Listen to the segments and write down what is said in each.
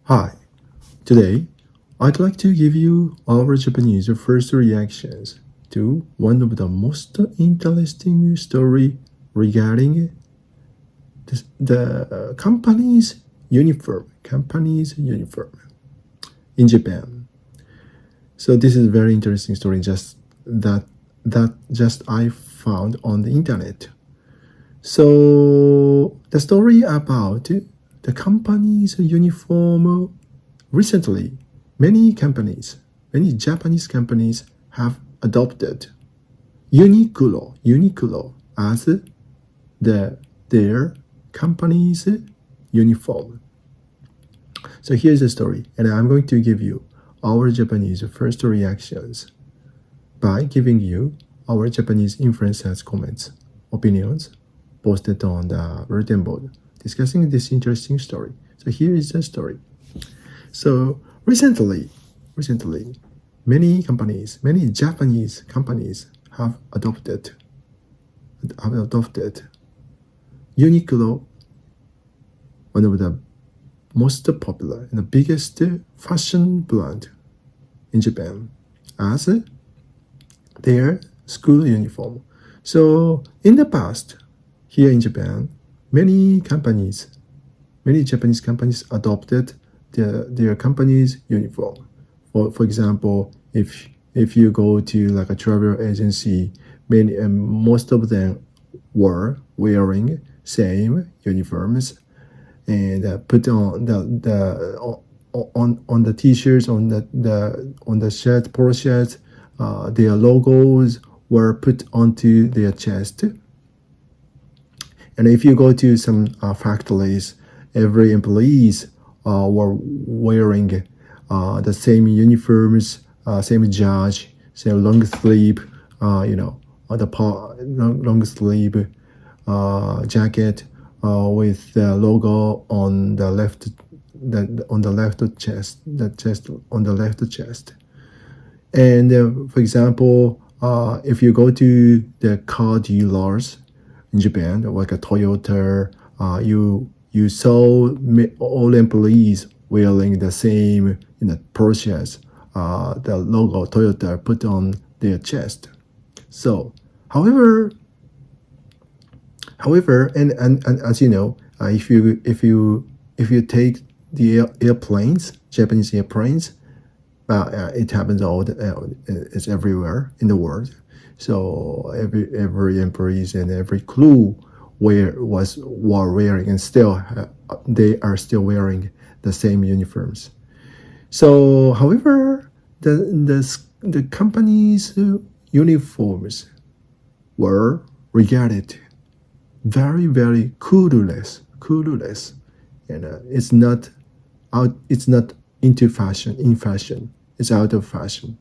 Hi, today I'd like to give you our Japanese first reactions to one of the most interesting story regarding the company's uniform in Japan. So this is a very interesting story just I found on the internet. So the story about the company's uniform. Recently, many Japanese companies have adopted Uniqlo as their company's uniform. So here's the story, and I'm going to give you our Japanese first reactions by giving you our Japanese influencers' comments, opinions posted on the written board discussing this interesting story. So here is the story. So recently, many Japanese companies have adopted Uniqlo, one of the most popular and the biggest fashion brand in Japan, as their school uniform. So in the past, here in Japan, many Japanese companies adopted their company's uniform. For example, if you go to like a travel agency, most of them were wearing same uniforms and put on on the t-shirts, on the shirt, polo shirts, their logos were put onto their chest. And if you go to some factories, every employees were wearing the same uniforms, same judge, same long sleeve, long sleeve jacket with the logo on the left, chest, on the left chest. And for example, if you go to the car dealers in Japan, like a Toyota, you saw all employees wearing the same Porsches, the logo Toyota put on their chest. So, however, and as you know, if you take the airplanes, Japanese airplanes, it happens it's everywhere in the world. So every employees and every crew were wearing, and still they are still wearing the same uniforms. So, however, the company's uniforms were regarded very clueless, and it's not into fashion. In fashion, it's out of fashion.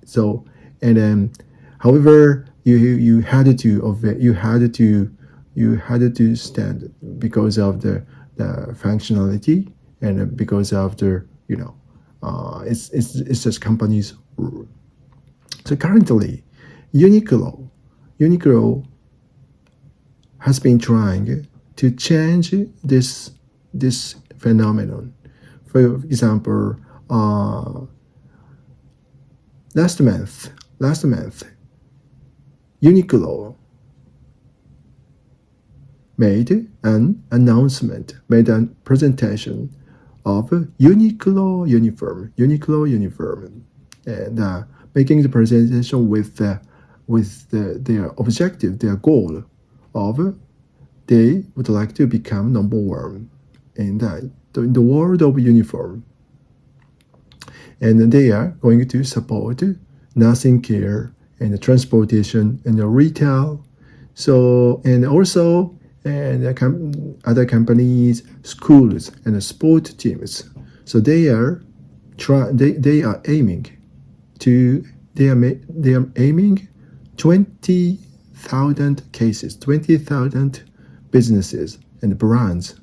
So, and however, you had to stand because of the functionality, and because of the it's just company's rule. So currently, Uniqlo has been trying to change this phenomenon. For example, last month, Uniqlo made a presentation of Uniqlo uniform, and making the presentation with their objective, their goal of they would like to become number one in the world of uniform, and they are going to support nursing care and transportation and retail. So, and also other companies, schools, and sport teams. So they are aiming to they are aiming 20,000 cases, 20,000 businesses and brands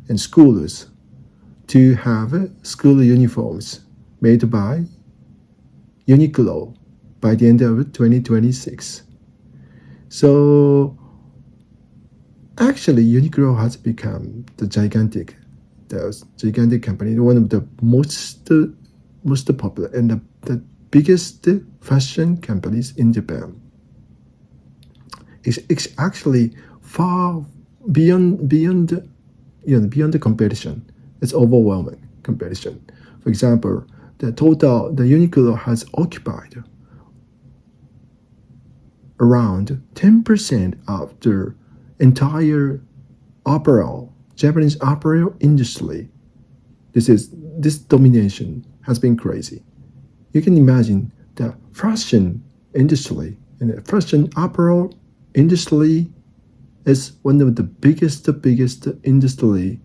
and schools to have school uniforms made by Uniqlo by the end of 2026. So actually, Uniqlo has become the those gigantic companies, one of the most popular and the biggest fashion companies in Japan. It's actually far beyond beyond the competition. It's overwhelming competition. For example, the Uniqlo has occupied around 10% of the entire Japanese apparel industry. This domination has been crazy. You can imagine the fashion industry and the fashion apparel industry is one of the biggest industry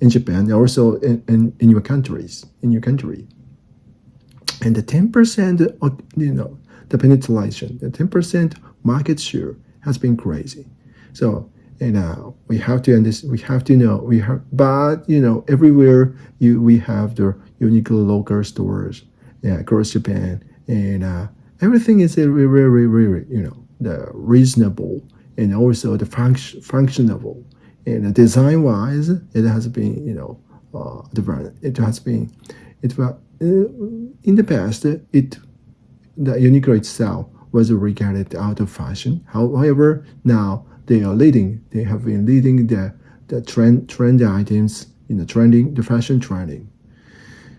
in Japan, and also in your countries, in your country. And the 10%, the penetration, the 10% market share has been crazy. So, we have to understand, we have to know, but everywhere we have the Uniqlo local stores across Japan, and everything is very, the reasonable and also the functionable. And design wise, it has been, different. It has been, in the past, the Uniqlo itself was regarded out of fashion. However, now they are leading. They have been leading the trend items in the fashion trending.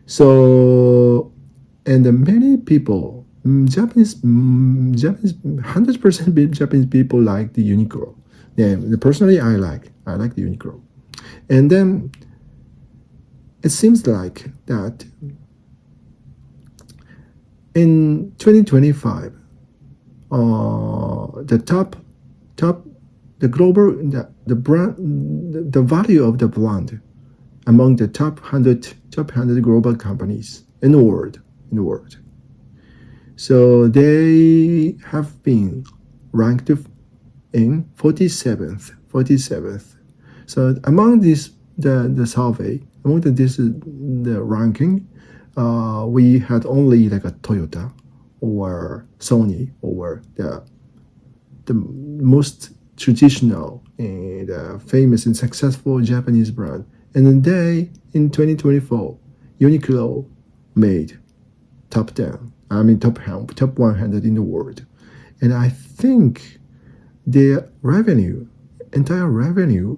So, and many people, Japanese, 100% Japanese people like the Uniqlo. Yeah, personally, I like the Uniqlo. And then it seems like that in 2025, the global the brand the value of the brand among the top 100 global companies in the world. So they have been ranked in 47th. So among this the survey, among the ranking, we had only like a Toyota or Sony or the most traditional and famous and successful Japanese brand. And then in 2024, Uniqlo made top 100 in the world. And I think their entire revenue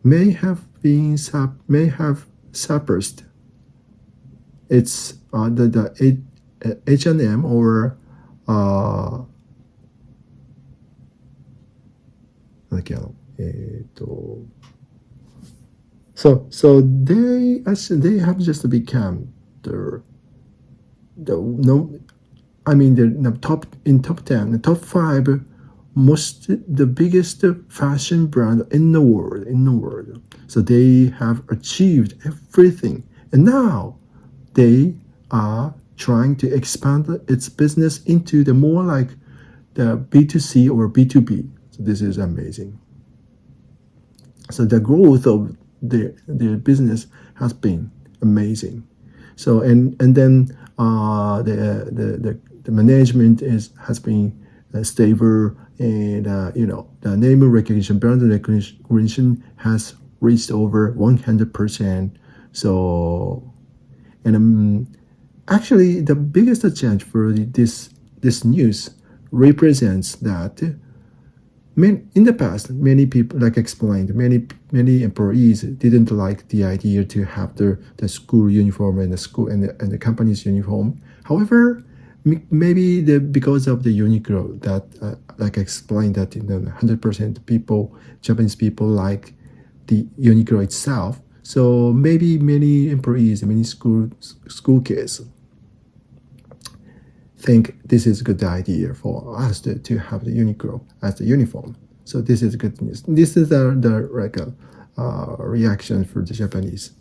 may have surpassed its the H&M or so they have just become the no I mean the top 10, the top 5 the biggest fashion brand in the world. So they have achieved everything, and now they are trying to expand its business into the more like the B2C or B2B. So this is amazing. So the growth of their business has been amazing. So and then the management has been stable, and the name recognition, brand recognition has reached over 100%. So, and actually, the biggest change for this news represents that in the past, many people, like explained, many employees didn't like the idea to have the school uniform and the company's uniform. However, maybe because of the Uniqlo that, like I explained, that 100% Japanese people like the Uniqlo itself. So maybe many employees, many school kids think this is a good idea for us to have the Uniqlo as the uniform. So this is good news. This is the reaction for the Japanese